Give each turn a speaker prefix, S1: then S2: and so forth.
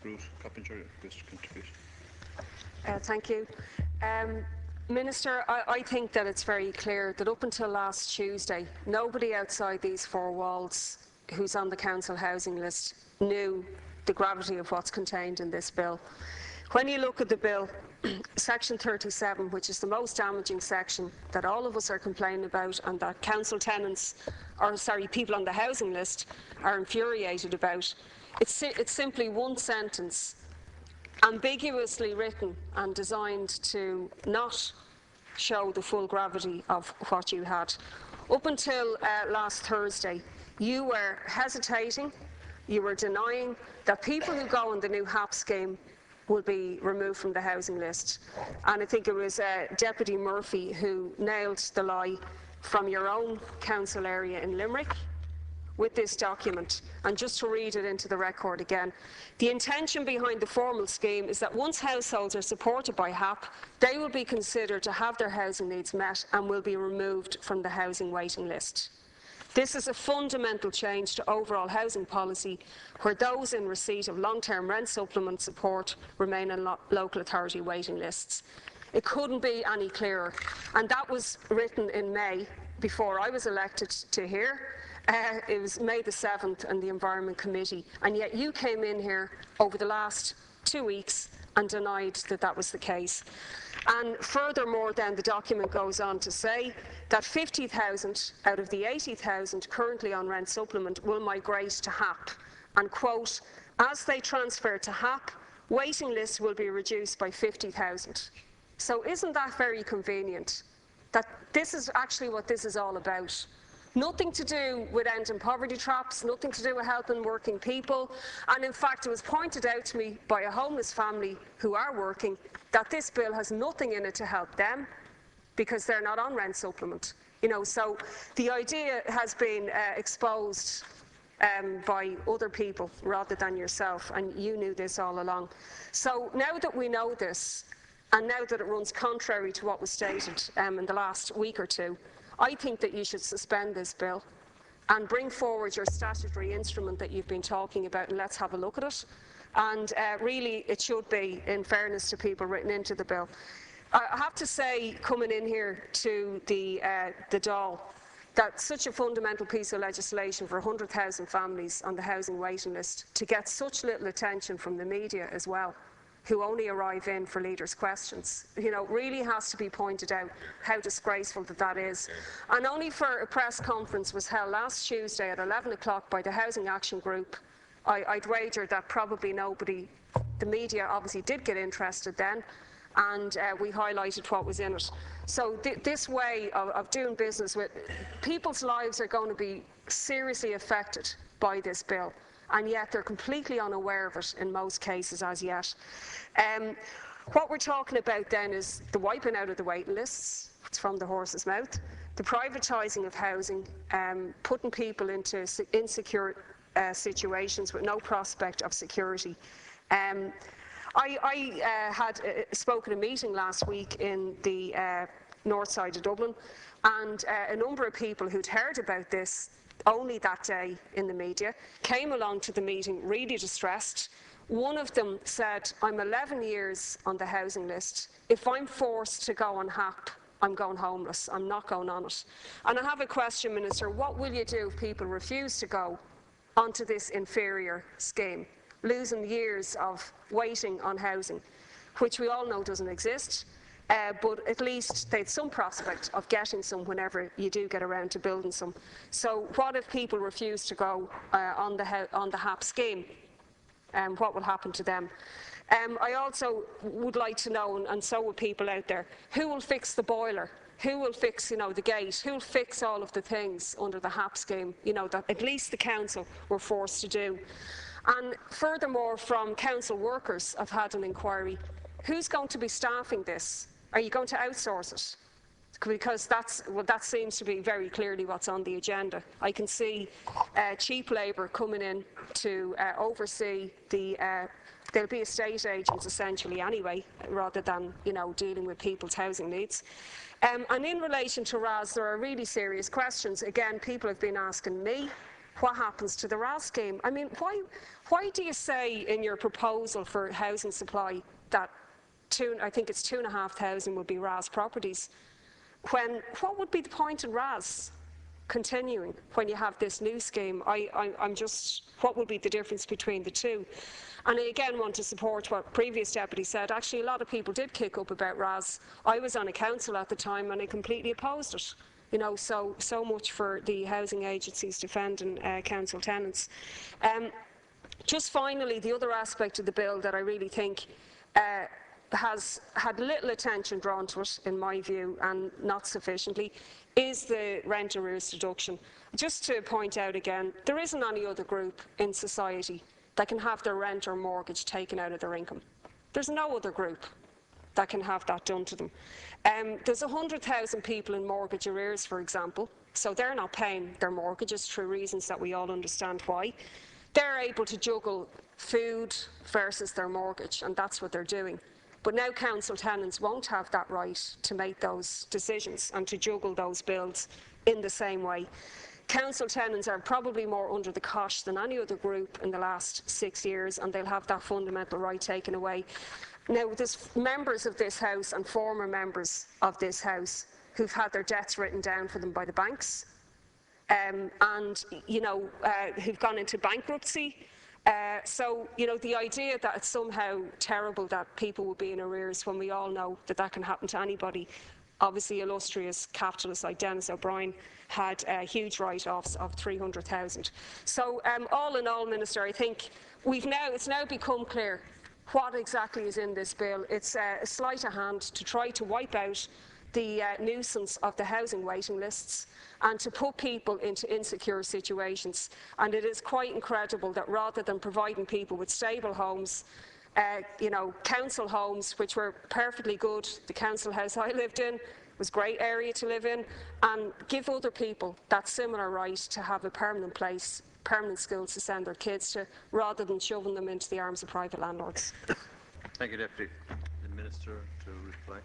S1: Ruth Coppinger wish to contribute.
S2: Thank you. Minister, I think that it's very clear that up until last Tuesday, nobody outside these four walls who's on the council housing list knew the gravity of what's contained in this bill. When you look at the bill, section 37, which is the most damaging section that all of us are complaining about and that council tenants, or sorry, people on the housing list are infuriated about, it's simply one sentence, ambiguously written and designed to not show the full gravity of what you had. Up until last Thursday, you were hesitating, you were denying that people who go on the new HAP scheme will be removed from the housing list. And I think it was Deputy Murphy who nailed the lie from your own council area in Limerick with this document. And just to read it into the record again, the intention behind the formal scheme is that once households are supported by HAP, they will be considered to have their housing needs met and will be removed from the housing waiting list. This is a fundamental change to overall housing policy, where those in receipt of long-term rent supplement support remain on local authority waiting lists. It couldn't be any clearer. And that was written in May, before I was elected to here. It was May the 7th in the Environment Committee, and yet you came in here over the last 2 weeks and denied that that was the case. And furthermore then, the document goes on to say that 50,000 out of the 80,000 currently on rent supplement will migrate to HAP, and quote, as they transfer to HAP, waiting lists will be reduced by 50,000. So isn't that very convenient? That this is actually what this is all about. Nothing to do with ending poverty traps, nothing to do with helping working people. And in fact, it was pointed out to me by a homeless family who are working that this bill has nothing in it to help them because they're not on rent supplement. You know, so the idea has been exposed by other people rather than yourself, and you knew this all along. So now that we know this, and now that it runs contrary to what was stated in the last week or two, I think that you should suspend this bill and bring forward your statutory instrument that you've been talking about, and let's have a look at it. And really, it should be, in fairness to people, written into the bill. I have to say, coming in here to the Dáil, that such a fundamental piece of legislation for 100,000 families on the housing waiting list to get such little attention from the media as well, who only arrive in for leaders' questions, you know, really has to be pointed out how disgraceful that is. And only for a press conference was held last Tuesday at 11 o'clock by the Housing Action Group. I'd wager that probably nobody, the media obviously did get interested then, and we highlighted what was in it. So this way of doing business with people's lives are going to be seriously affected by this bill, and yet they're completely unaware of it in most cases as yet. What we're talking about then is the wiping out of the waiting lists. It's from the horse's mouth. The privatising of housing, putting people into insecure situations with no prospect of security. I had spoken at a meeting last week in the north side of Dublin, and a number of people who'd heard about this only that day in the media came along to the meeting really distressed. One of them said, I'm 11 years on the housing list. If I'm forced to go on HAP, I'm going homeless. I'm not going on it. And I have a question, Minister. What will you do if people refuse to go onto this inferior scheme, losing years of waiting on housing, which we all know doesn't exist? But at least they had some prospect of getting some whenever you do get around to building some. So what if people refuse to go on the HAP scheme? What will happen to them? I also would like to know, and so would people out there, who will fix the boiler? Who will fix, you know, the gate? Who will fix all of the things under the HAP scheme, you know, that at least the council were forced to do? And furthermore, from council workers, I've had an inquiry. Who's going to be staffing this? Are you going to outsource it? Because that seems to be very clearly what's on the agenda. I can see cheap labour coming in to oversee the, they'll be estate agents essentially anyway, rather than, you know, dealing with people's housing needs. And in relation to RAS, there are really serious questions. Again, people have been asking me, what happens to the RAS scheme? I mean, why do you say in your proposal for housing supply that I think it's 2,500 would be RAS properties, when what would be the point in RAS continuing when you have this new scheme? I'm just, what would be the difference between the two? And I again want to support what previous deputy said. Actually, a lot of people did kick up about RAS. I was on a council at the time and I completely opposed it. You know, so much for the housing agencies defending council tenants. Just finally, the other aspect of the bill that I really think has had little attention drawn to it, in my view, and not sufficiently, is the rent arrears deduction. Just to point out again, there isn't any other group in society that can have their rent or mortgage taken out of their income. There's no other group that can have that done to them. There's 100,000 people in mortgage arrears, for example, so they're not paying their mortgages through reasons that we all understand why. They're able to juggle food versus their mortgage, and that's what they're doing. But now council tenants won't have that right to make those decisions and to juggle those bills in the same way. Council tenants are probably more under the cosh than any other group in the last 6 years, and they'll have that fundamental right taken away. Now, there's members of this House and former members of this House who've had their debts written down for them by the banks, and you know, who've gone into bankruptcy. So, you know, the idea that it's somehow terrible that people will be in arrears when we all know that that can happen to anybody. Obviously, illustrious capitalists like Dennis O'Brien had huge write-offs of 300,000. So, all in all, Minister, I think it's now become clear what exactly is in this bill. It's a sleight of hand to try to wipe out the nuisance of the housing waiting lists and to put people into insecure situations. And it is quite incredible that rather than providing people with stable homes, you know, council homes, which were perfectly good, the council house I lived in was a great area to live in, and give other people that similar right to have a permanent place, permanent schools to send their kids to, rather than shoving them into the arms of private landlords.
S1: Thank you, Deputy. The Minister to reply.